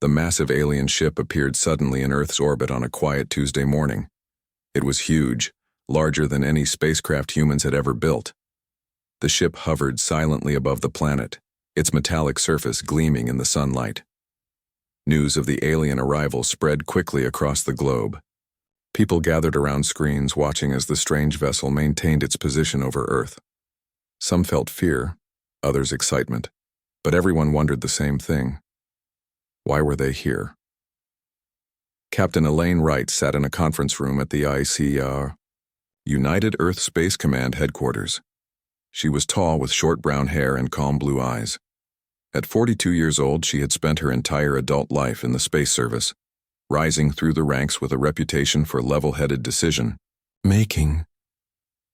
The massive alien ship appeared suddenly in Earth's orbit on a quiet Tuesday morning. It was huge, larger than any spacecraft humans had ever built. The ship hovered silently above the planet, its metallic surface gleaming in the sunlight. News of the alien arrival spread quickly across the globe. People gathered around screens watching as the strange vessel maintained its position over Earth. Some felt fear, others excitement, but everyone wondered the same thing. Why were they here? Captain Elaine Wright sat in a conference room at the ICR, United Earth Space Command headquarters. She was tall with short brown hair and calm blue eyes. At 42 years old, she had spent her entire adult life in the space service, rising through the ranks with a reputation for level-headed decision-making.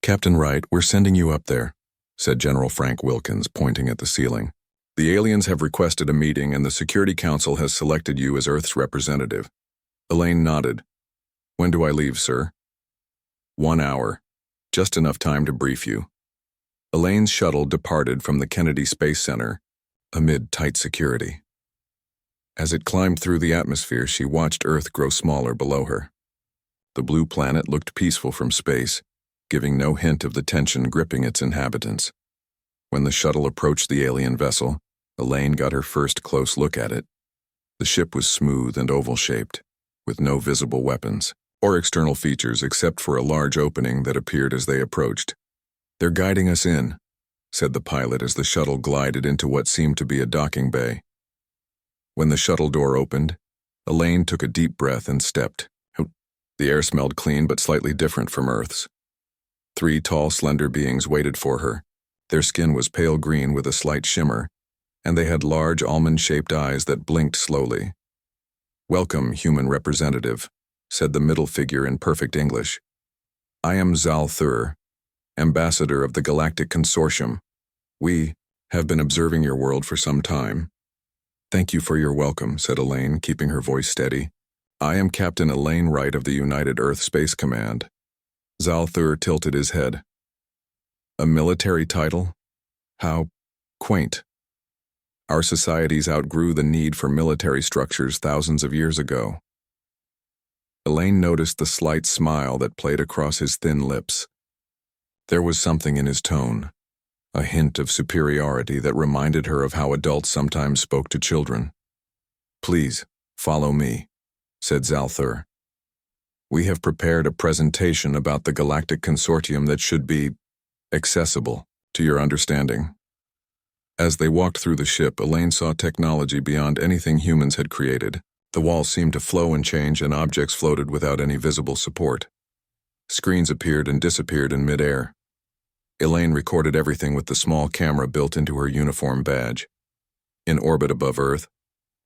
"Captain Wright, we're sending you up there," said General Frank Wilkins, pointing at the ceiling. "The aliens have requested a meeting and the Security Council has selected you as Earth's representative." Elaine nodded. "When do I leave, sir?" 1 hour. Just enough time to brief you." Elaine's shuttle departed from the Kennedy Space Center amid tight security. As it climbed through the atmosphere, she watched Earth grow smaller below her. The blue planet looked peaceful from space, giving no hint of the tension gripping its inhabitants. When the shuttle approached the alien vessel, Elaine got her first close look at it. The ship was smooth and oval-shaped, with no visible weapons or external features except for a large opening that appeared as they approached. "They're guiding us in," said the pilot as the shuttle glided into what seemed to be a docking bay. When the shuttle door opened, Elaine took a deep breath and stepped out. The air smelled clean but slightly different from Earth's. 3 tall, slender beings waited for her. Their skin was pale green with a slight shimmer, and they had large almond-shaped eyes that blinked slowly. "Welcome, human representative," said the middle figure in perfect English. "I am Zal Thur, ambassador of the Galactic Consortium. We have been observing your world for some time." "Thank you for your welcome," said Elaine, keeping her voice steady. "I am Captain Elaine Wright of the United Earth Space Command." Zal Thur tilted his head. "A military title? How quaint. Our societies outgrew the need for military structures thousands of years ago." Elaine noticed the slight smile that played across his thin lips. There was something in his tone, a hint of superiority that reminded her of how adults sometimes spoke to children. "Please, follow me," said Zal Thur. "We have prepared a presentation about the Galactic Consortium that should be accessible to your understanding." As they walked through the ship, Elaine saw technology beyond anything humans had created. The walls seemed to flow and change, and objects floated without any visible support. Screens appeared and disappeared in midair. Elaine recorded everything with the small camera built into her uniform badge. In orbit above Earth,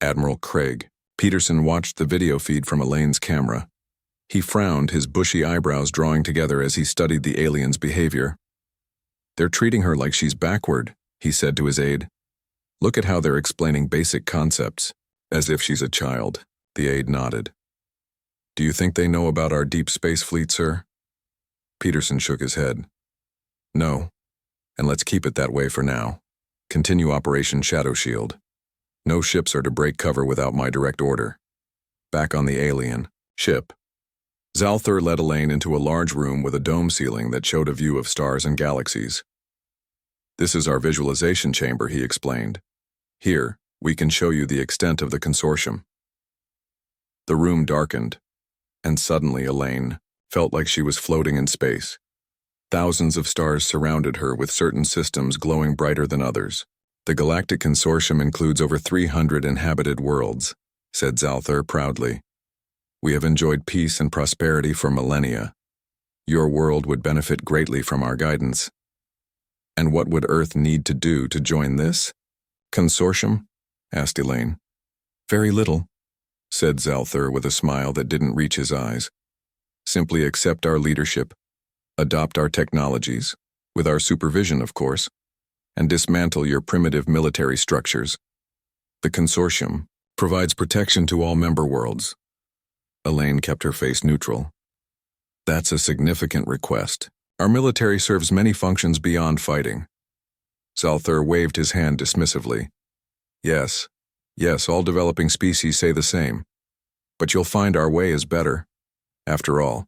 Admiral Craig Peterson watched the video feed from Elaine's camera. He frowned, his bushy eyebrows drawing together as he studied the alien's behavior. "They're treating her like she's backward," he said to his aide. "Look at how they're explaining basic concepts, as if she's a child." The aide nodded. "Do you think they know about our deep space fleet, sir?" Peterson shook his head. "No, and let's keep it that way for now. Continue Operation Shadow Shield. No ships are to break cover without my direct order." Back on the alien ship, Zal Thur led Elaine into a large room with a dome ceiling that showed a view of stars and galaxies. "This is our visualization chamber," he explained. "Here, we can show you the extent of the consortium." The room darkened, and suddenly Elaine felt like she was floating in space. Thousands of stars surrounded her, with certain systems glowing brighter than others. "The Galactic Consortium includes over 300 inhabited worlds," said Zal Thur proudly. "We have enjoyed peace and prosperity for millennia. Your world would benefit greatly from our guidance." "And what would Earth need to do to join this consortium?" asked Elaine. "Very little," said Zal Thur with a smile that didn't reach his eyes. "Simply accept our leadership, adopt our technologies, with our supervision, of course, and dismantle your primitive military structures. The consortium provides protection to all member worlds." Elaine kept her face neutral. "That's a significant request. Our military serves many functions beyond fighting." Zal Thur waved his hand dismissively. "Yes, Yes, all developing species say the same. But you'll find our way is better. After all,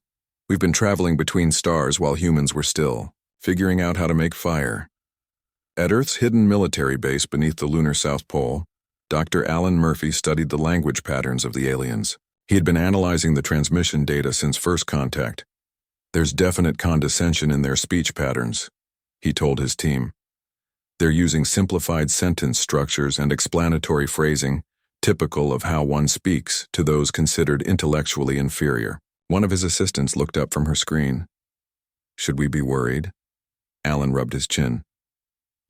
we've been traveling between stars while humans were still, figuring out how to make fire. At Earth's hidden military base beneath the lunar South Pole, Dr. Alan Murphy studied the language patterns of the aliens. He had been analyzing the transmission data since first contact. There's definite condescension in their speech patterns, he told his team. They're using simplified sentence structures and explanatory phrasing, typical of how one speaks to those considered intellectually inferior. One of his assistants looked up from her screen. Should we be worried? Alan rubbed his chin.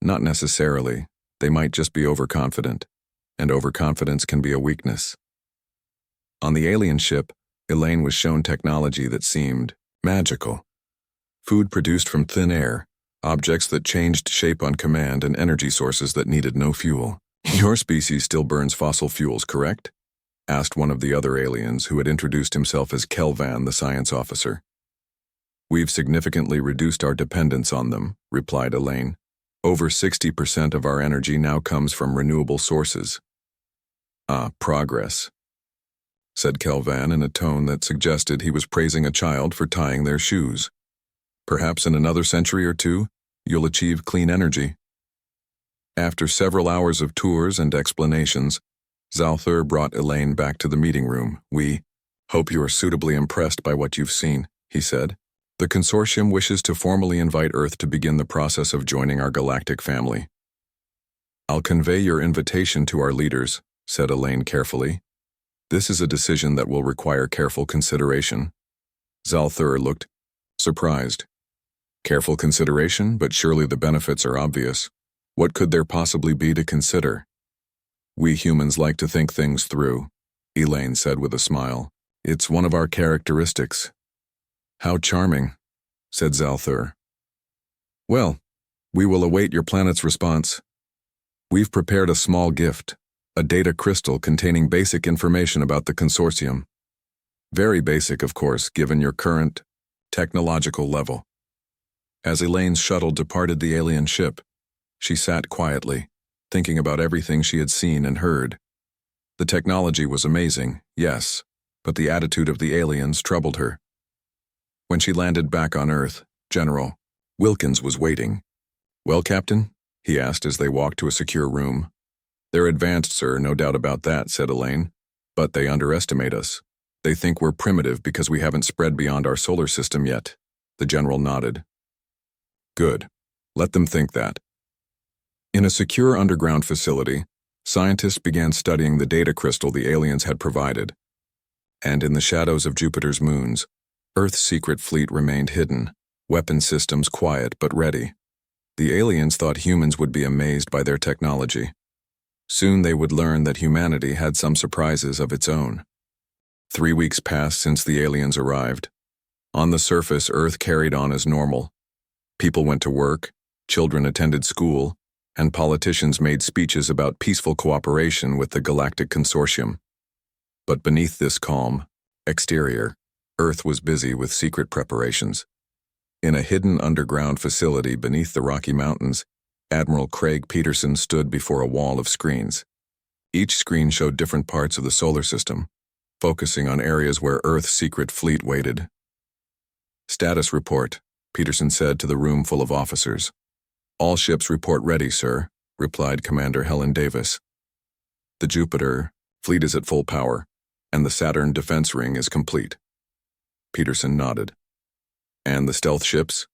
Not necessarily. They might just be overconfident, and overconfidence can be a weakness. On the alien ship, Elaine was shown technology that seemed magical. Food produced from thin air, objects that changed shape on command, and energy sources that needed no fuel. Your species still burns fossil fuels, correct? Asked one of the other aliens, who had introduced himself as Kelvan, the science officer. We've significantly reduced our dependence on them, replied Elaine. Over 60% of our energy now comes from renewable sources. Progress, said Kelvan in a tone that suggested he was praising a child for tying their shoes. Perhaps in another century or two, you'll achieve clean energy. After several hours of tours and explanations, Zalthur brought Elaine back to the meeting room. We hope you are suitably impressed by what you've seen, he said. The consortium wishes to formally invite Earth to begin the process of joining our galactic family. I'll convey your invitation to our leaders, said Elaine carefully. This is a decision that will require careful consideration. Zalthur looked surprised. Careful consideration, but surely the benefits are obvious. What could there possibly be to consider? We humans like to think things through, Elaine said with a smile. It's one of our characteristics. How charming, said Zalthur. Well, we will await your planet's response. We've prepared a small gift, a data crystal containing basic information about the consortium. Very basic, of course, given your current technological level. As Elaine's shuttle departed the alien ship, she sat quietly, thinking about everything she had seen and heard. The technology was amazing, yes, but the attitude of the aliens troubled her. When she landed back on Earth, General Wilkins was waiting. Well, Captain? He asked as they walked to a secure room. They're advanced, sir, no doubt about that, said Elaine. But they underestimate us. They think we're primitive because we haven't spread beyond our solar system yet. The general nodded. Good. Let them think that. In a secure underground facility, scientists began studying the data crystal the aliens had provided. And in the shadows of Jupiter's moons, Earth's secret fleet remained hidden, weapon systems quiet but ready. The aliens thought humans would be amazed by their technology. Soon they would learn that humanity had some surprises of its own. 3 weeks passed since the aliens arrived. On the surface, Earth carried on as normal. People went to work, children attended school, and politicians made speeches about peaceful cooperation with the Galactic Consortium. But beneath this calm exterior, Earth was busy with secret preparations. In a hidden underground facility beneath the Rocky Mountains, Admiral Craig Peterson stood before a wall of screens. Each screen showed different parts of the solar system, focusing on areas where Earth's secret fleet waited. Status report, Peterson said to the room full of officers. All ships report ready, sir, replied Commander Helen Davis. The Jupiter fleet is at full power, and the Saturn defense ring is complete. Peterson nodded. And the stealth ships?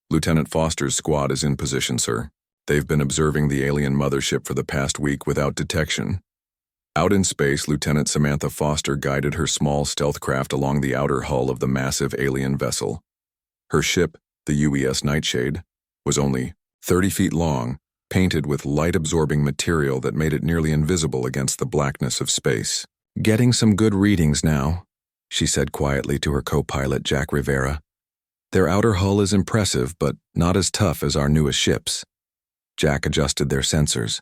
Lieutenant Foster's squad is in position, sir. They've been observing the alien mothership for the past week without detection. Out in space, Lieutenant Samantha Foster guided her small stealth craft along the outer hull of the massive alien vessel. Her ship, the UES Nightshade, was only 30 feet long, painted with light-absorbing material that made it nearly invisible against the blackness of space. Getting some good readings now, she said quietly to her co-pilot Jack Rivera. Their outer hull is impressive, but not as tough as our newest ships. Jack adjusted their sensors.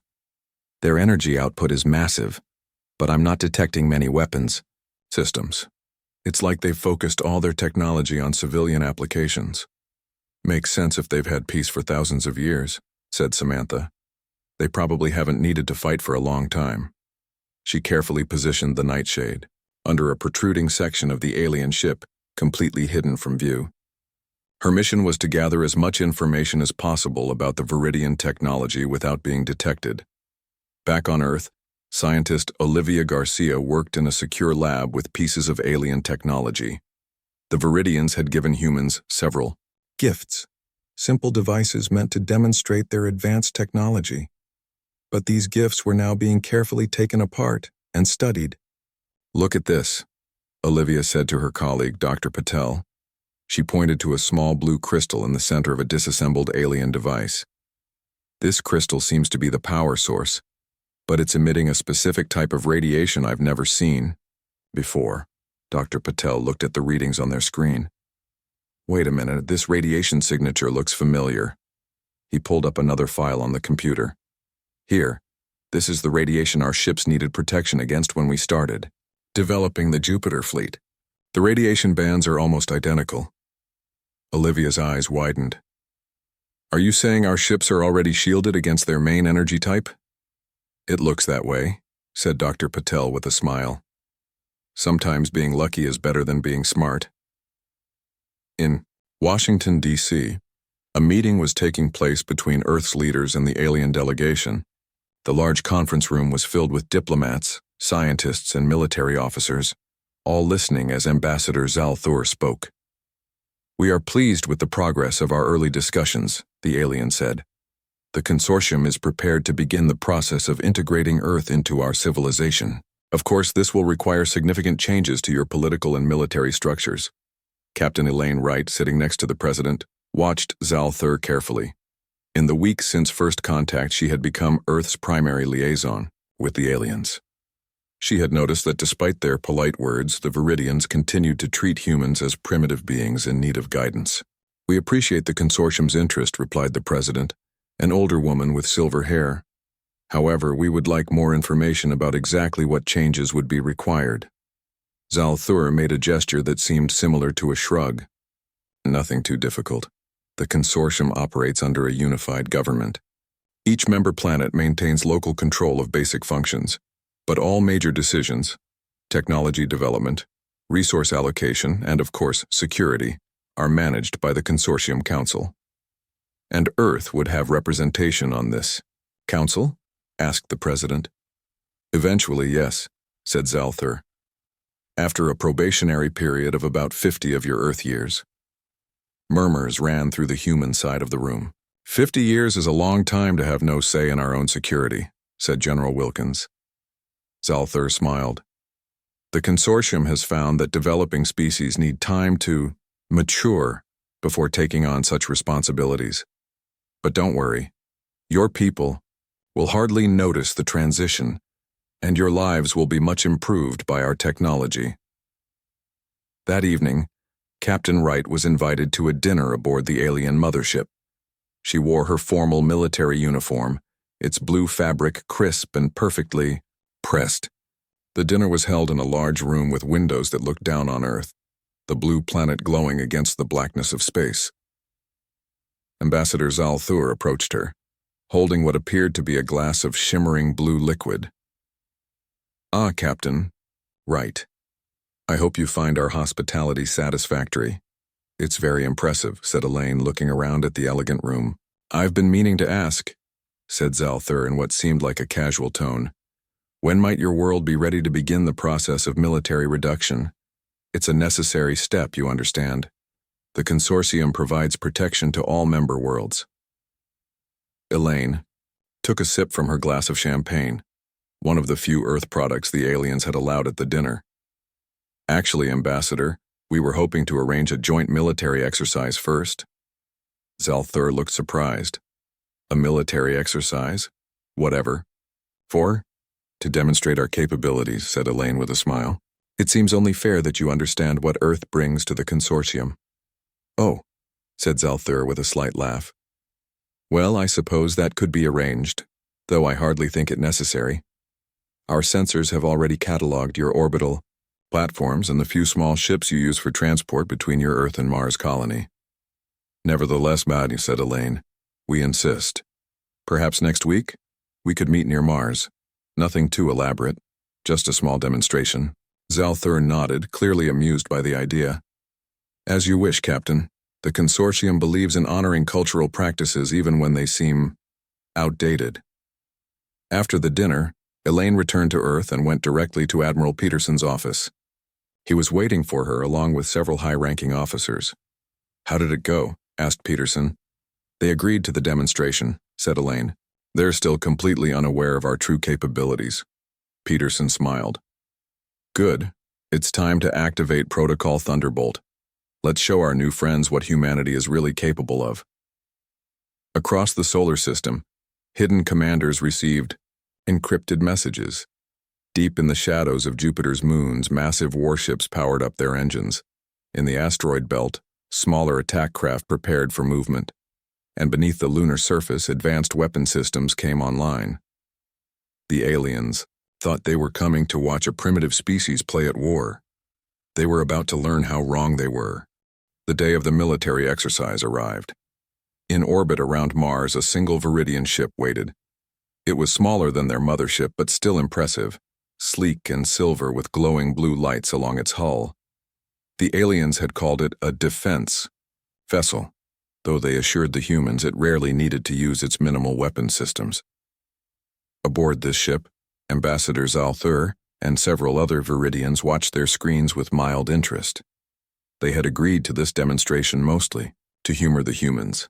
Their energy output is massive, but I'm not detecting many weapons systems. It's like they've focused all their technology on civilian applications. Makes sense if they've had peace for thousands of years, said Samantha. They probably haven't needed to fight for a long time. She carefully positioned the nightshade under a protruding section of the alien ship, completely hidden from view. Her mission was to gather as much information as possible about the Vidian technology without being detected. Back on Earth, scientist Olivia Garcia worked in a secure lab with pieces of alien technology. The Vidians had given humans several gifts, simple devices meant to demonstrate their advanced technology. But these gifts were now being carefully taken apart and studied. "Look at this," Olivia said to her colleague, Dr. Patel. She pointed to a small blue crystal in the center of a disassembled alien device. "This crystal seems to be the power source, but it's emitting a specific type of radiation I've never seen before." Dr. Patel looked at the readings on their screen. "Wait a minute, this radiation signature looks familiar." He pulled up another file on the computer. "Here, this is the radiation our ships needed protection against when we started developing the Jupiter fleet. The radiation bands are almost identical." Olivia's eyes widened. "Are you saying our ships are already shielded against their main energy type?" "It looks that way," said Dr. Patel with a smile. "Sometimes being lucky is better than being smart." In Washington, D.C., a meeting was taking place between Earth's leaders and the alien delegation. The large conference room was filled with diplomats, scientists, and military officers, all listening as Ambassador Zalthur spoke. "We are pleased with the progress of our early discussions," the alien said. "The consortium is prepared to begin the process of integrating Earth into our civilization. Of course, this will require significant changes to your political and military structures." Captain Elaine Wright, sitting next to the president, watched Zalthur carefully. In the weeks since first contact, she had become Earth's primary liaison with the aliens. She had noticed that despite their polite words, the Vidians continued to treat humans as primitive beings in need of guidance. "We appreciate the consortium's interest," replied the president, an older woman with silver hair. "However, we would like more information about exactly what changes would be required." Zalthur made a gesture that seemed similar to a shrug. "Nothing too difficult. The consortium operates under a unified government. Each member planet maintains local control of basic functions, but all major decisions, technology development, resource allocation, and of course, security, are managed by the Consortium Council. And Earth would have representation on this council?" asked the president. "Eventually, yes," said Zalthur. "After a probationary period of about 50 of your Earth years." Murmurs ran through the human side of the room. "50 years is a long time to have no say in our own security," said General Wilkins. Zalthur smiled. "The consortium has found that developing species need time to mature before taking on such responsibilities. But don't worry, your people will hardly notice the transition, and your lives will be much improved by our technology." That evening, Captain Wright was invited to a dinner aboard the alien mothership. She wore her formal military uniform, its blue fabric crisp and perfectly pressed. The dinner was held in a large room with windows that looked down on Earth, the blue planet glowing against the blackness of space. Ambassador Zalthur approached her, holding what appeared to be a glass of shimmering blue liquid. "Ah, Captain Wright. I hope you find our hospitality satisfactory." "It's very impressive," said Elaine, looking around at the elegant room. "I've been meaning to ask," said Zalthur in what seemed like a casual tone. "When might your world be ready to begin the process of military reduction? It's a necessary step, you understand. The consortium provides protection to all member worlds." Elaine took a sip from her glass of champagne, one of the few Earth products the aliens had allowed at the dinner. "Actually, Ambassador, we were hoping to arrange a joint military exercise first." Zalthur looked surprised. "A military exercise? Whatever. For?" "To demonstrate our capabilities," said Elaine with a smile. "It seems only fair that you understand what Earth brings to the consortium." "Oh," said Zalthur with a slight laugh. "Well, I suppose that could be arranged, though I hardly think it necessary. Our sensors have already catalogued your orbital platforms and the few small ships you use for transport between your Earth and Mars colony." "Nevertheless, Maddy," said Elaine, "we insist. Perhaps next week, we could meet near Mars. Nothing too elaborate. Just a small demonstration. Zalthur nodded, clearly amused by the idea. As you wish, Captain. The consortium believes in honoring cultural practices even when they seem outdated. After the dinner, Elaine returned to Earth and went directly to Admiral Peterson's office. He was waiting for her along with several high-ranking officers. How did it go? Asked Peterson. They agreed to the demonstration, said Elaine. They're still completely unaware of our true capabilities. Peterson smiled. Good. It's time to activate Protocol Thunderbolt. Let's show our new friends what humanity is really capable of. Across the solar system, hidden commanders received encrypted messages. Deep in the shadows of Jupiter's moons, massive warships powered up their engines. In the asteroid belt, smaller attack craft prepared for movement. And beneath the lunar surface, advanced weapon systems came online. The aliens thought they were coming to watch a primitive species play at war. They were about to learn how wrong they were. The day of the military exercise arrived. In orbit around Mars, a single Vidian ship waited. It was smaller than their mothership, but still impressive, sleek and silver with glowing blue lights along its hull. The aliens had called it a defense vessel, though they assured the humans it rarely needed to use its minimal weapon systems. Aboard this ship, Ambassador Zalthur and several other Vidians watched their screens with mild interest. They had agreed to this demonstration mostly to humor the humans.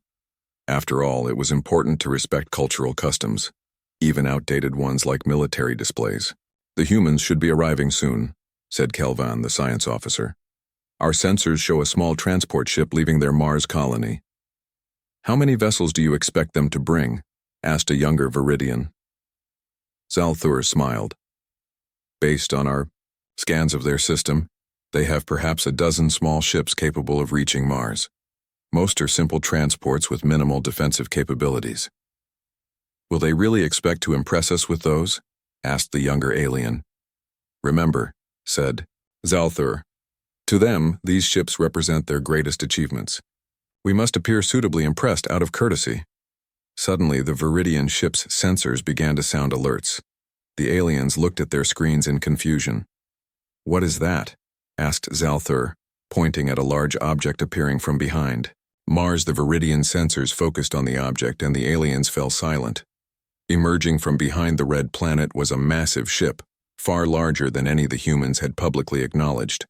After all, it was important to respect cultural customs, even outdated ones like military displays. The humans should be arriving soon, said Kelvan, the science officer. Our sensors show a small transport ship leaving their Mars colony. How many vessels do you expect them to bring? Asked a younger Vidian. Zalthur smiled. Based on our scans of their system, they have perhaps a dozen small ships capable of reaching Mars. Most are simple transports with minimal defensive capabilities. Will they really expect to impress us with those? Asked the younger alien. Remember, said Zalthur, to them, these ships represent their greatest achievements. We must appear suitably impressed out of courtesy. Suddenly, the Vidian ship's sensors began to sound alerts. The aliens looked at their screens in confusion. What is that? Asked Zalthur, pointing at a large object appearing from behind. Mars, the Vidian sensors focused on the object, and the aliens fell silent. Emerging from behind the red planet was a massive ship, far larger than any the humans had publicly acknowledged.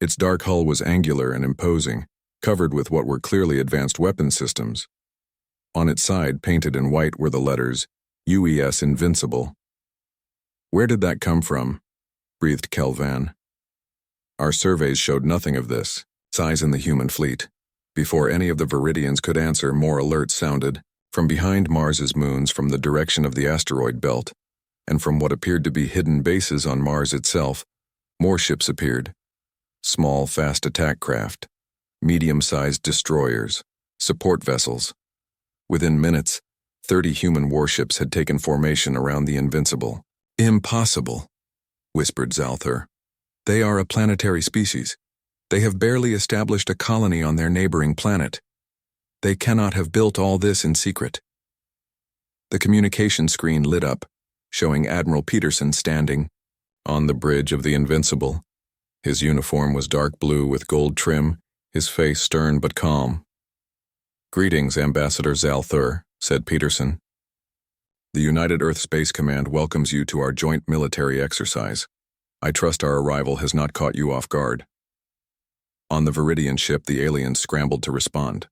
Its dark hull was angular and imposing, covered with what were clearly advanced weapon systems. On its side, painted in white, were the letters UES Invincible. Where did that come from? Breathed Kelvan. Our surveys showed nothing of this. Size in the human fleet. Before any of the Vidians could answer, more alerts sounded, from behind Mars's moons, from the direction of the asteroid belt, and from what appeared to be hidden bases on Mars itself. More ships appeared. Small, fast attack craft, medium-sized destroyers, support vessels. Within minutes, 30 human warships had taken formation around the Invincible. Impossible, whispered Zalthur. They are a planetary species. They have barely established a colony on their neighboring planet. They cannot have built all this in secret. The communication screen lit up, showing Admiral Peterson standing on the bridge of the Invincible. His uniform was dark blue with gold trim, his face stern but calm. Greetings, Ambassador Zalthur, said Peterson. The United Earth Space Command welcomes you to our joint military exercise. I trust our arrival has not caught you off guard. On the Vidian ship, the aliens scrambled to respond.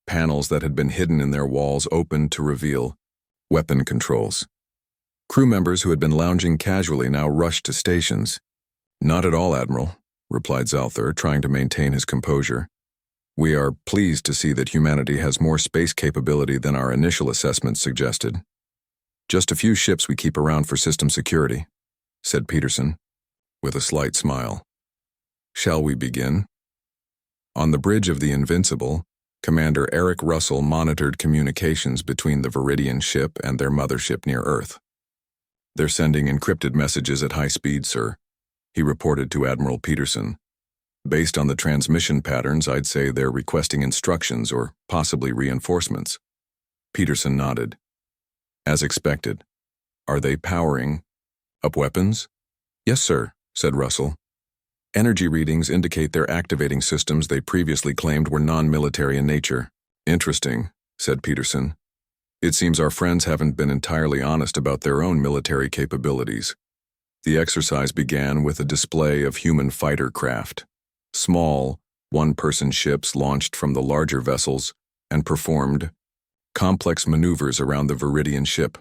Panels that had been hidden in their walls opened to reveal weapon controls. Crew members who had been lounging casually now rushed to stations. Not at all, Admiral, replied Zalthur, trying to maintain his composure. We are pleased to see that humanity has more space capability than our initial assessments suggested. Just a few ships we keep around for system security, said Peterson, with a slight smile. Shall we begin? On the bridge of the Invincible, Commander Eric Russell monitored communications between the Vidian ship and their mothership near Earth. They're sending encrypted messages at high speed, sir, he reported to Admiral Peterson. Based on the transmission patterns, I'd say they're requesting instructions or possibly reinforcements. Peterson nodded. As expected. Are they powering up weapons? Yes, sir, said Russell. Energy readings indicate they're activating systems they previously claimed were non-military in nature. Interesting, said Peterson. It seems our friends haven't been entirely honest about their own military capabilities. The exercise began with a display of human fighter craft. Small, one-person ships launched from the larger vessels and performed complex maneuvers around the Vidian ship.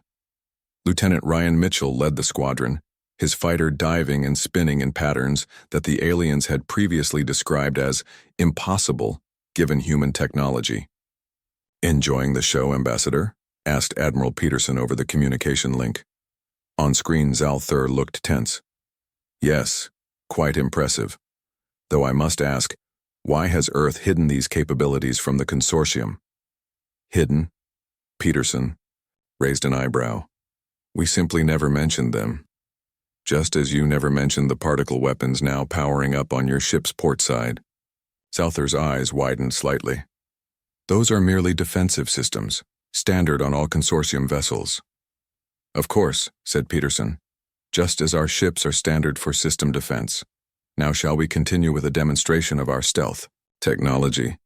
Lieutenant Ryan Mitchell led the squadron, his fighter diving and spinning in patterns that the aliens had previously described as impossible given human technology. Enjoying the show, Ambassador? Asked Admiral Peterson over the communication link. On screen, Zalthur looked tense. Yes, quite impressive. Though I must ask, why has Earth hidden these capabilities from the consortium? Hidden? Peterson raised an eyebrow. We simply never mentioned them. Just as you never mentioned the particle weapons now powering up on your ship's port side. Zalthur's eyes widened slightly. Those are merely defensive systems, standard on all consortium vessels. Of course, said Peterson, just as our ships are standard for system defense. Now shall we continue with a demonstration of our stealth technology?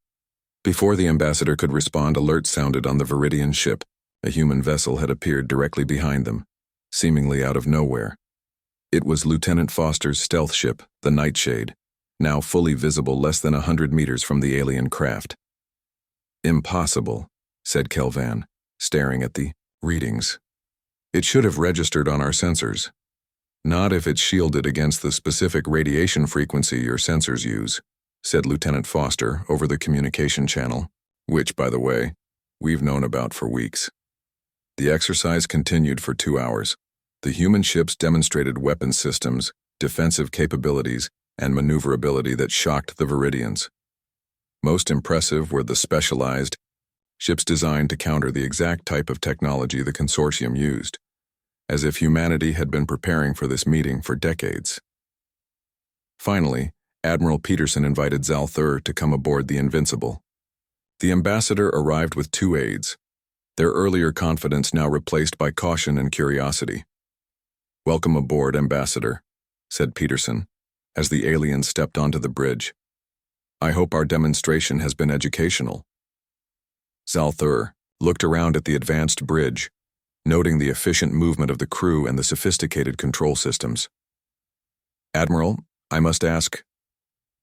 Before the ambassador could respond, alerts sounded on the Vidian ship. A human vessel had appeared directly behind them, seemingly out of nowhere. It was Lieutenant Foster's stealth ship, the Nightshade, now fully visible less than 100 meters from the alien craft. Impossible, said Kelvan, staring at the readings. It should have registered on our sensors. Not if it's shielded against the specific radiation frequency your sensors use, said Lieutenant Foster over the communication channel, which, by the way, we've known about for weeks. The exercise continued for 2 hours. The human ships demonstrated weapon systems, defensive capabilities, and maneuverability that shocked the Vidians. Most impressive were the specialized ships designed to counter the exact type of technology the consortium used, as if humanity had been preparing for this meeting for decades. Finally, Admiral Peterson invited Zalthur to come aboard the Invincible. The ambassador arrived with 2 aides, their earlier confidence now replaced by caution and curiosity. Welcome aboard, Ambassador, said Peterson, as the alien stepped onto the bridge. I hope our demonstration has been educational. Zalthur looked around at the advanced bridge, noting the efficient movement of the crew and the sophisticated control systems. Admiral, I must ask,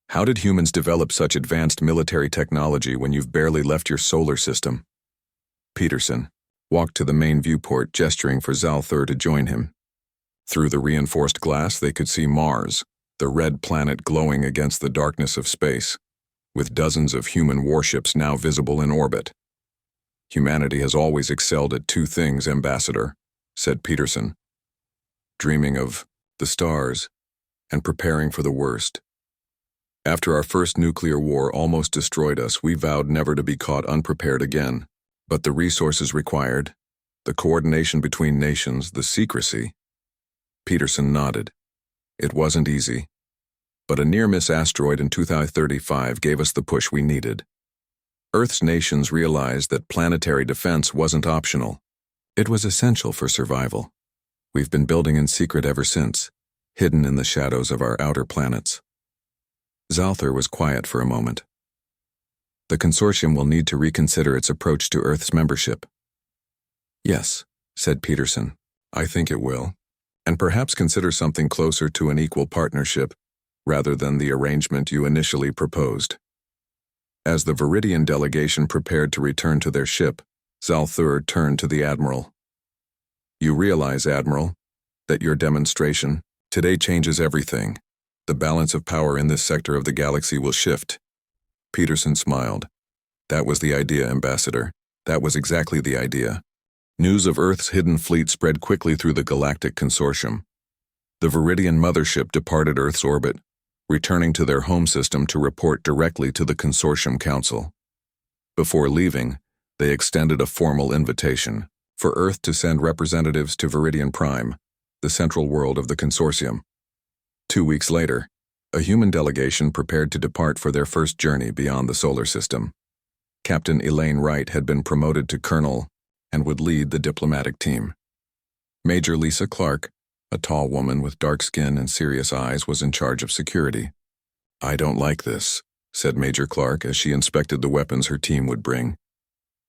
how did humans develop such advanced military technology when you've barely left your solar system? Peterson walked to the main viewport, gesturing for Zalthur to join him. Through the reinforced glass, they could see Mars, the red planet glowing against the darkness of space, with dozens of human warships now visible in orbit. Humanity has always excelled at 2 things, Ambassador, said Peterson, dreaming of the stars and preparing for the worst. After our first nuclear war almost destroyed us, we vowed never to be caught unprepared again. But the resources required, the coordination between nations, the secrecy. Peterson nodded. It wasn't easy. But a near-miss asteroid in 2035 gave us the push we needed. Earth's nations realized that planetary defense wasn't optional. It was essential for survival. We've been building in secret ever since, hidden in the shadows of our outer planets. Zalthur was quiet for a moment. The consortium will need to reconsider its approach to Earth's membership. Yes, said Peterson, I think it will. And perhaps consider something closer to an equal partnership, rather than the arrangement you initially proposed. As the Vidian delegation prepared to return to their ship, Zalthur turned to the Admiral. You realize, Admiral, that your demonstration today changes everything. The balance of power in this sector of the galaxy will shift. Peterson smiled. That was the idea, Ambassador. That was exactly the idea. News of Earth's hidden fleet spread quickly through the Galactic Consortium. The Vidian mothership departed Earth's orbit, returning to their home system to report directly to the Consortium Council. Before leaving, they extended a formal invitation for Earth to send representatives to Vidian Prime, the central world of the Consortium. 2 weeks later, a human delegation prepared to depart for their first journey beyond the solar system. Captain Elaine Wright had been promoted to colonel and would lead the diplomatic team. Major Lisa Clark, A tall woman with dark skin and serious eyes was in charge of security. "I don't like this," said Major Clark as she inspected the weapons her team would bring.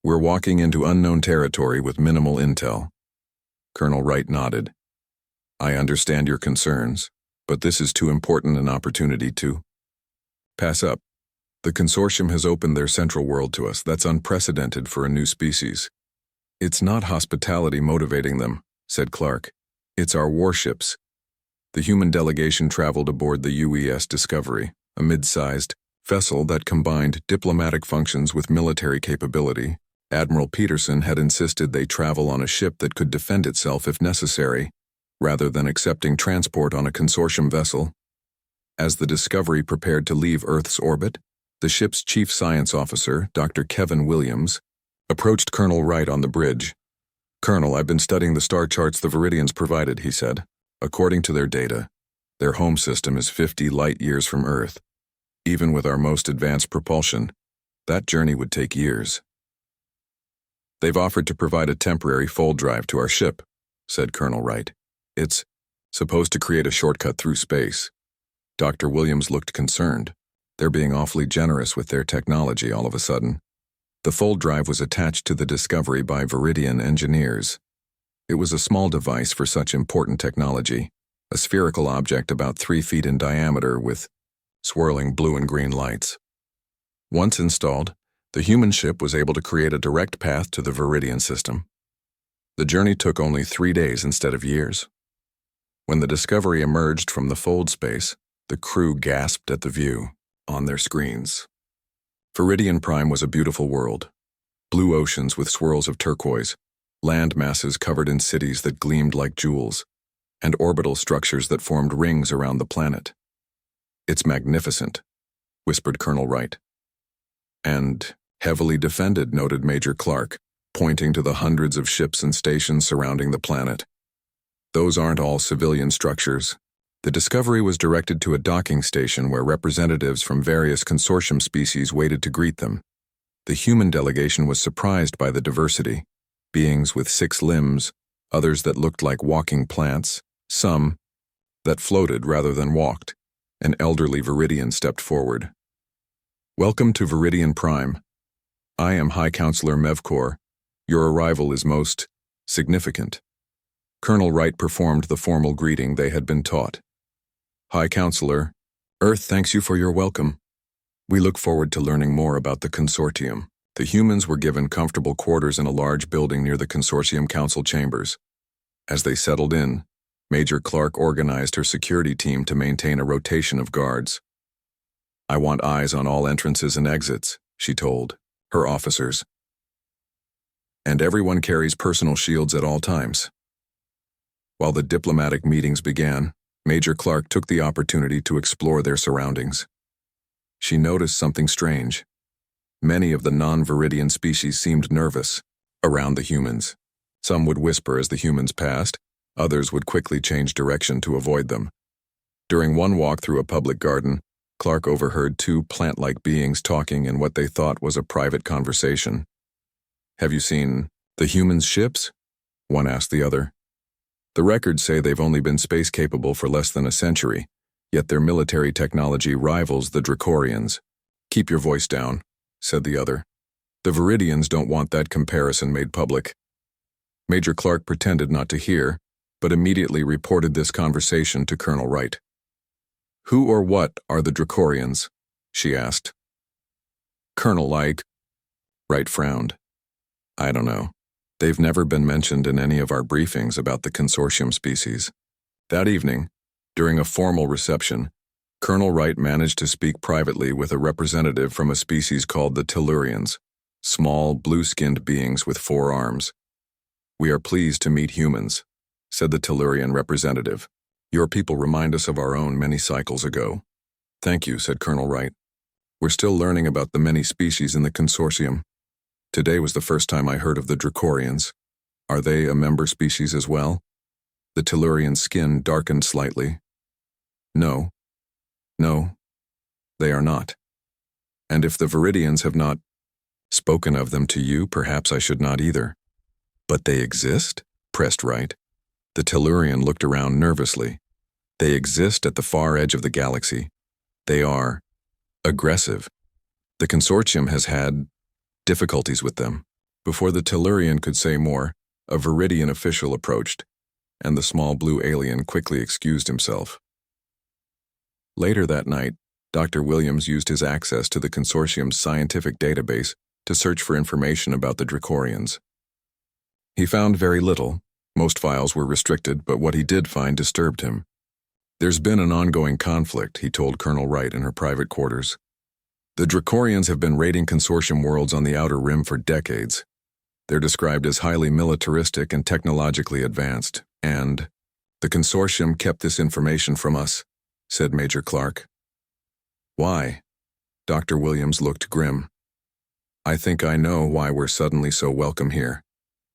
"We're walking into unknown territory with minimal intel." Colonel Wright nodded. "I understand your concerns, but this is too important an opportunity to pass up. The consortium has opened their central world to us. That's unprecedented for a new species." "It's not hospitality motivating them," said Clark. "It's our warships." The human delegation traveled aboard the UES Discovery, a mid-sized vessel that combined diplomatic functions with military capability. Admiral Peterson had insisted they travel on a ship that could defend itself if necessary, rather than accepting transport on a consortium vessel. As the Discovery prepared to leave Earth's orbit, the ship's chief science officer, Dr. Kevin Williams, approached Colonel Wright on the bridge. "Colonel, I've been studying the star charts the Vidians provided," he said. "According to their data, their home system is 50 light-years from Earth. Even with our most advanced propulsion, that journey would take years." "They've offered to provide a temporary fold drive to our ship," said Colonel Wright. "It's supposed to create a shortcut through space." Dr. Williams looked concerned. They're being awfully generous with their technology all of a sudden. The fold drive was attached to the Discovery by Vidian engineers. It was a small device for such important technology, a spherical object about 3 feet in diameter with swirling blue and green lights. Once installed, the human ship was able to create a direct path to the Vidian system. The journey took only 3 days instead of years. When the Discovery emerged from the fold space, the crew gasped at the view on their screens. Vidian Prime was a beautiful world. Blue oceans with swirls of turquoise, land masses covered in cities that gleamed like jewels, and orbital structures that formed rings around the planet. "It's magnificent," whispered Colonel Wright. "And heavily defended," noted Major Clark, pointing to the hundreds of ships and stations surrounding the planet. "Those aren't all civilian structures." The Discovery was directed to a docking station where representatives from various consortium species waited to greet them. The human delegation was surprised by the diversity. Beings with 6 limbs, others that looked like walking plants, some that floated rather than walked. An elderly Vidian stepped forward. "Welcome to Vidian Prime. I am High Counselor Mevcor. Your arrival is most significant." Colonel Wright performed the formal greeting they had been taught. "High Counselor, Earth thanks you for your welcome. We look forward to learning more about the consortium." The humans were given comfortable quarters in a large building near the consortium council chambers. As they settled in, Major Clark organized her security team to maintain a rotation of guards. "I want eyes on all entrances and exits," she told her officers. "And everyone carries personal shields at all times." While the diplomatic meetings began, Major Clark took the opportunity to explore their surroundings. She noticed something strange. Many of the non-Vidian species seemed nervous around the humans. Some would whisper as the humans passed, others would quickly change direction to avoid them. During one walk through a public garden, Clark overheard 2 plant-like beings talking in what they thought was a private conversation. "Have you seen the humans' ships?" one asked the other. "The records say they've only been space-capable for less than a century, yet their military technology rivals the Draorans." "Keep your voice down," said the other. "The Vidians don't want that comparison made public." Major Clark pretended not to hear, but immediately reported this conversation to Colonel Wright. "Who or what are the Draorans?" she asked. "Colonel, Wright frowned. "I don't know. They've never been mentioned in any of our briefings about the consortium species." That evening, during a formal reception, Colonel Wright managed to speak privately with a representative from a species called the Tellurians, small, blue-skinned beings with 4 arms. "We are pleased to meet humans," said the Tellurian representative. "Your people remind us of our own many cycles ago." "Thank you," said Colonel Wright. "We're still learning about the many species in the consortium. Today was the first time I heard of the Draorans. Are they a member species as well?" The Tellurian's skin darkened slightly. No, they are not. And if the Vidians have not spoken of them to you, perhaps I should not either." "But they exist?" pressed Wright. The Tellurian looked around nervously. They exist at the far edge of the galaxy. They are aggressive. The consortium has had difficulties with them. Before the Tellurian could say more, a Vidian official approached, and the small blue alien quickly excused himself. Later that night, Dr. Williams used his access to the consortium's scientific database to search for information about the Draorans. He found very little. Most files were restricted, but what he did find disturbed him. There's been an ongoing conflict, he told Colonel Wright in her private quarters. The Draorans have been raiding consortium worlds on the Outer Rim for decades. They're described as highly militaristic and technologically advanced, and the consortium kept this information from us, said Major Clark. Why? Dr. Williams looked grim. I think I know why we're suddenly so welcome here.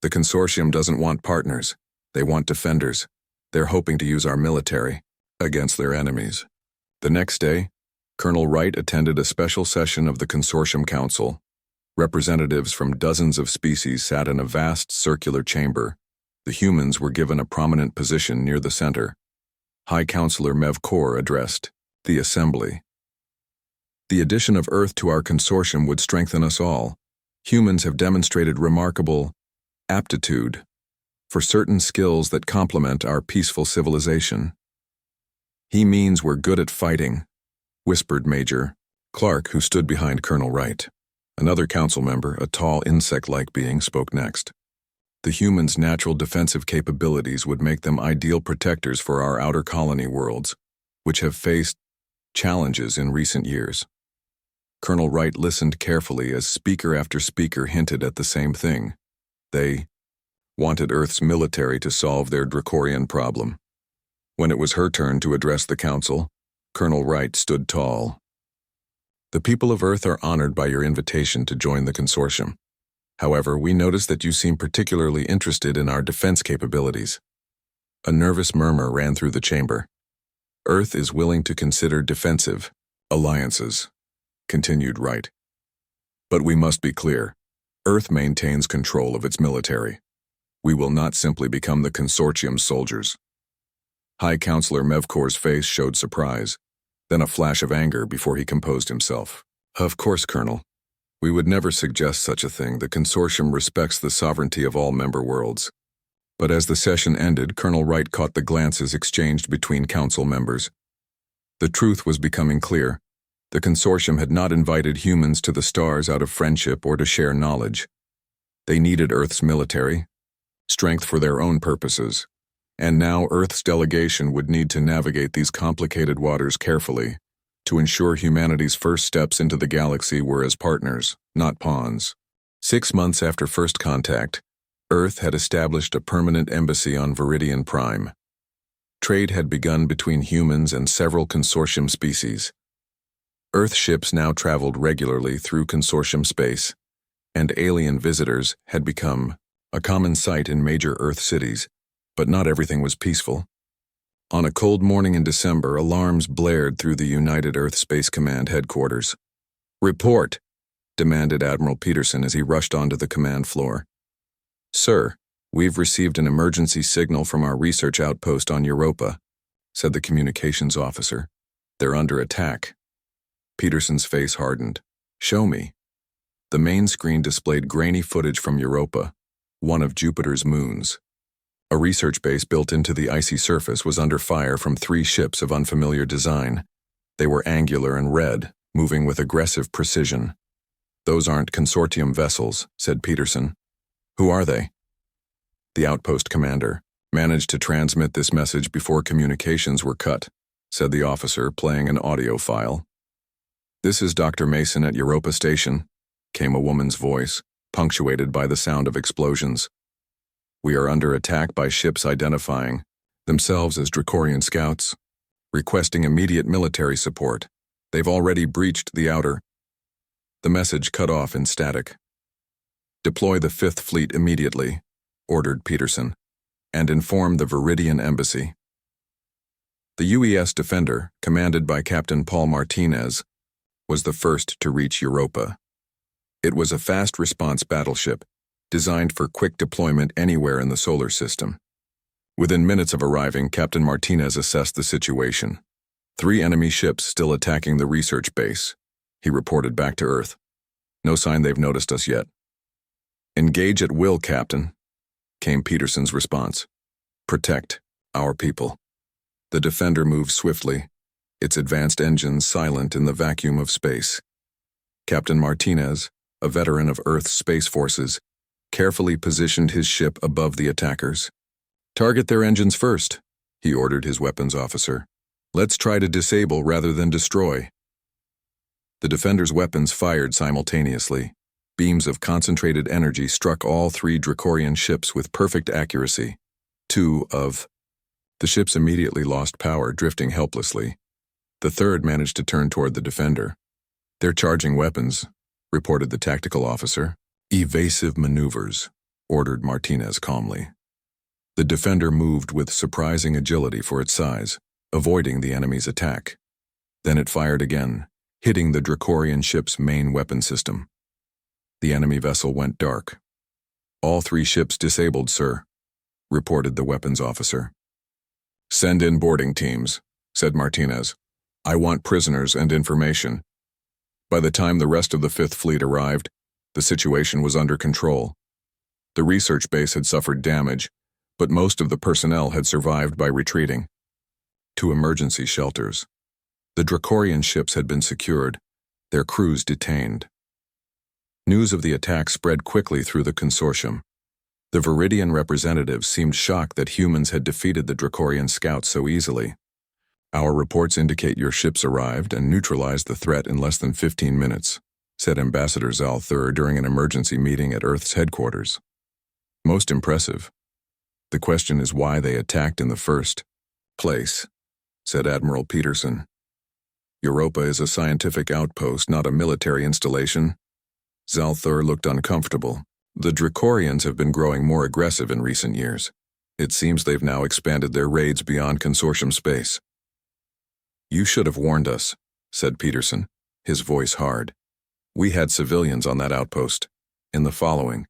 The consortium doesn't want partners. They want defenders. They're hoping to use our military against their enemies. The next day, Colonel Wright attended a special session of the Consortium Council. Representatives from dozens of species sat in a vast circular chamber. The humans were given a prominent position near the center. High Counselor Mev Kor addressed the assembly. The addition of Earth to our consortium would strengthen us all. Humans have demonstrated remarkable aptitude for certain skills that complement our peaceful civilization. He means we're good at fighting, whispered Major Clark, who stood behind Colonel Wright. Another council member, a tall insect-like being, spoke next. The humans' natural defensive capabilities would make them ideal protectors for our outer colony worlds, which have faced challenges in recent years. Colonel Wright listened carefully as speaker after speaker hinted at the same thing. They wanted Earth's military to solve their Draoranian problem. When it was her turn to address the council, Colonel Wright stood tall. The people of Earth are honored by your invitation to join the consortium. However, we notice that you seem particularly interested in our defense capabilities. A nervous murmur ran through the chamber. Earth is willing to consider defensive alliances, continued Wright. But we must be clear. Earth maintains control of its military. We will not simply become the consortium's soldiers. High Counselor Mevkor's face showed surprise, then a flash of anger before he composed himself. Of course, Colonel. We would never suggest such a thing. The consortium respects the sovereignty of all member worlds. But as the session ended, Colonel Wright caught the glances exchanged between council members. The truth was becoming clear. The consortium had not invited humans to the stars out of friendship or to share knowledge. They needed Earth's military, strength for their own purposes, and now Earth's delegation would need to navigate these complicated waters carefully to ensure humanity's first steps into the galaxy were as partners, not pawns. 6 months after first contact, Earth had established a permanent embassy on Vidian Prime. Trade had begun between humans and several consortium species. Earth ships now traveled regularly through consortium space, and alien visitors had become a common sight in major Earth cities, but not everything was peaceful. On a cold morning in December, alarms blared through the United Earth Space Command headquarters. "Report," demanded Admiral Peterson as he rushed onto the command floor. "Sir, we've received an emergency signal from our research outpost on Europa," said the communications officer. "They're under attack." Peterson's face hardened. "Show me." The main screen displayed grainy footage from Europa, one of Jupiter's moons. A research base built into the icy surface was under fire from 3 ships of unfamiliar design. They were angular and red, moving with aggressive precision. "Those aren't consortium vessels," said Peterson. "Who are they?" The outpost commander managed to transmit this message before communications were cut, said the officer, playing an audio file. "This is Dr. Mason at Europa Station," came a woman's voice, punctuated by the sound of explosions. "We are under attack by ships identifying themselves as Draoranian scouts, requesting immediate military support. They've already breached the outer." The message cut off in static. "Deploy the 5th Fleet immediately," ordered Peterson, "and inform the Vidian embassy." The UES Defender, commanded by Captain Paul Martinez, was the first to reach Europa. It was a fast response battleship, designed for quick deployment anywhere in the solar system. Within minutes of arriving, Captain Martinez assessed the situation. 3 enemy ships still attacking the research base. He reported back to Earth. No sign they've noticed us yet. Engage at will, Captain, came Peterson's response. Protect our people. The Defender moved swiftly, its advanced engines silent in the vacuum of space. Captain Martinez, a veteran of Earth's space forces, carefully positioned his ship above the attackers. Target their engines first, he ordered his weapons officer. Let's try to disable rather than destroy. The Defender's weapons fired simultaneously. Beams of concentrated energy struck all 3 Draorans ships with perfect accuracy. 2 of the ships immediately lost power, drifting helplessly. The 3rd managed to turn toward the Defender. They're charging weapons, reported the tactical officer. Evasive maneuvers, ordered Martinez calmly. The Defender moved with surprising agility for its size, avoiding the enemy's attack. Then it fired again, hitting the Draoran ship's main weapon system. The enemy vessel went dark. All 3 ships disabled, sir, reported the weapons officer. Send in boarding teams, said Martinez. I want prisoners and information. By the time the rest of the 5th Fleet arrived, the situation was under control. The research base had suffered damage, but most of the personnel had survived by retreating to emergency shelters. The Draoran ships had been secured, their crews detained. News of the attack spread quickly through the consortium. The Vidian representatives seemed shocked that humans had defeated the Draoran scouts so easily. Our reports indicate your ships arrived and neutralized the threat in less than 15 minutes, said Ambassador Zal Thur during an emergency meeting at Earth's headquarters. Most impressive. The question is why they attacked in the first place, said Admiral Peterson. Europa is a scientific outpost, not a military installation. Zal Thur looked uncomfortable. The Draorans have been growing more aggressive in recent years. It seems they've now expanded their raids beyond consortium space. You should have warned us, said Peterson, his voice hard. We had civilians on that outpost. In the following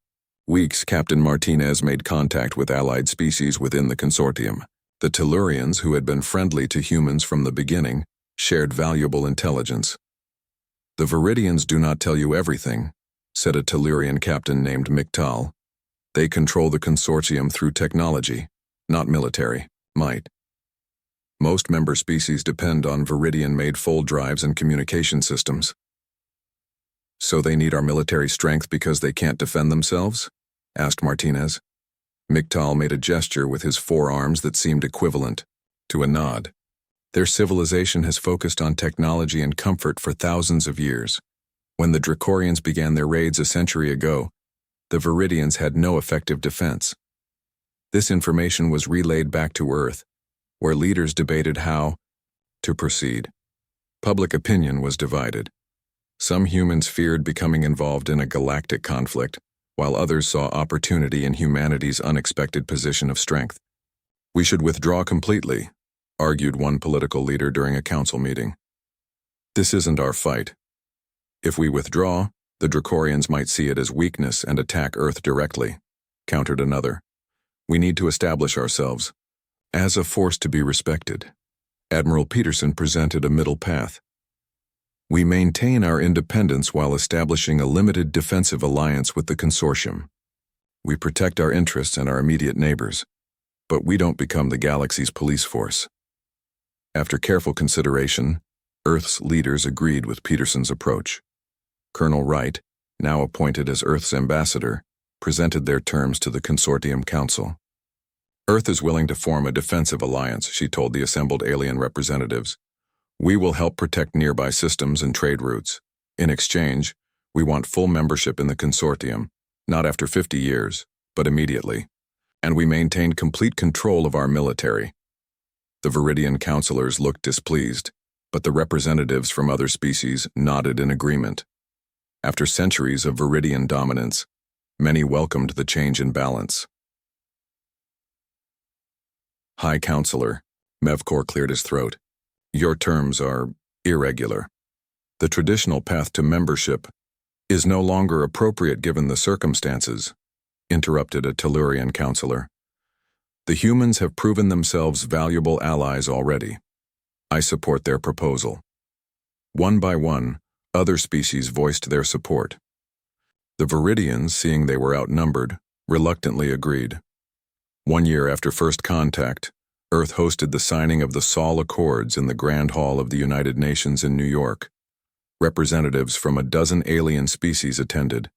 weeks, Captain Martinez made contact with allied species within the consortium. The Tellurians, who had been friendly to humans from the beginning, shared valuable intelligence. The Vidians do not tell you everything, said a Tellurian captain named Miktal. They control the consortium through technology, not military might. Most member species depend on Vidian-made fold drives and communication systems. So they need our military strength because they can't defend themselves? Asked Martinez. Miktal made a gesture with his forearms that seemed equivalent to a nod. Their civilization has focused on technology and comfort for thousands of years. When the Draorans began their raids a century ago, the Vidians had no effective defense. This information was relayed back to Earth, where leaders debated how to proceed. Public opinion was divided. Some humans feared becoming involved in a galactic conflict, while others saw opportunity in humanity's unexpected position of strength. We should withdraw completely, argued one political leader during a council meeting. This isn't our fight. If we withdraw, the Draorans might see it as weakness and attack Earth directly, countered another. We need to establish ourselves as a force to be respected. Admiral Peterson presented a middle path. We maintain our independence while establishing a limited defensive alliance with the consortium. We protect our interests and our immediate neighbors, but we don't become the galaxy's police force. After careful consideration, Earth's leaders agreed with Peterson's approach. Colonel Wright, now appointed as Earth's ambassador, presented their terms to the Consortium Council. Earth is willing to form a defensive alliance, she told the assembled alien representatives. We will help protect nearby systems and trade routes. In exchange, we want full membership in the consortium, not after 50 years, but immediately. And we maintain complete control of our military. The Vidian councilors looked displeased, but the representatives from other species nodded in agreement. After centuries of Vidian dominance, many welcomed the change in balance. High Counselor, Mevcor cleared his throat. Your terms are irregular. The traditional path to membership is no longer appropriate given the circumstances, interrupted a Tellurian counselor. The humans have proven themselves valuable allies already. I support their proposal. One by one, other species voiced their support. The Vidians, seeing they were outnumbered, reluctantly agreed. 1 year after first contact, Earth hosted the signing of the Sol Accords in the Grand Hall of the United Nations in New York. Representatives from a dozen alien species attended,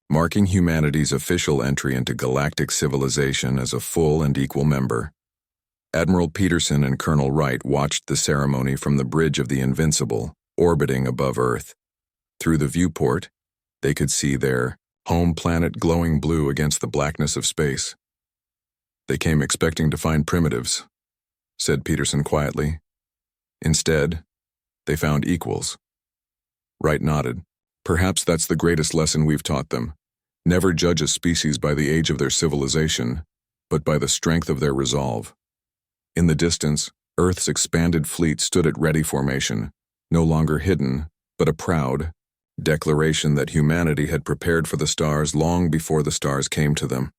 marking humanity's official entry into galactic civilization as a full and equal member. Admiral Peterson and Colonel Wright watched the ceremony from the bridge of the Invincible, orbiting above Earth. Through the viewport, they could see their home planet glowing blue against the blackness of space. They came expecting to find primitives, said Peterson quietly. Instead, they found equals. Wright nodded. Perhaps that's the greatest lesson we've taught them. Never judge a species by the age of their civilization, but by the strength of their resolve. In the distance, Earth's expanded fleet stood at ready formation, no longer hidden, but a proud declaration that humanity had prepared for the stars long before the stars came to them.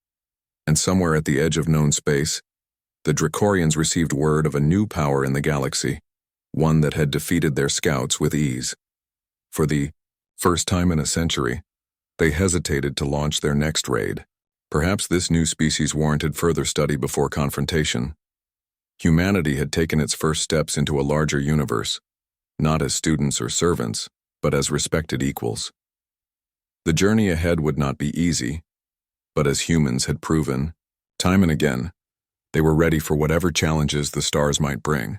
And somewhere at the edge of known space, the Draorans received word of a new power in the galaxy, one that had defeated their scouts with ease. For the first time in a century, they hesitated to launch their next raid. Perhaps this new species warranted further study before confrontation. Humanity had taken its first steps into a larger universe, not as students or servants, but as respected equals. The journey ahead would not be easy, but as humans had proven, time and again, they were ready for whatever challenges the stars might bring.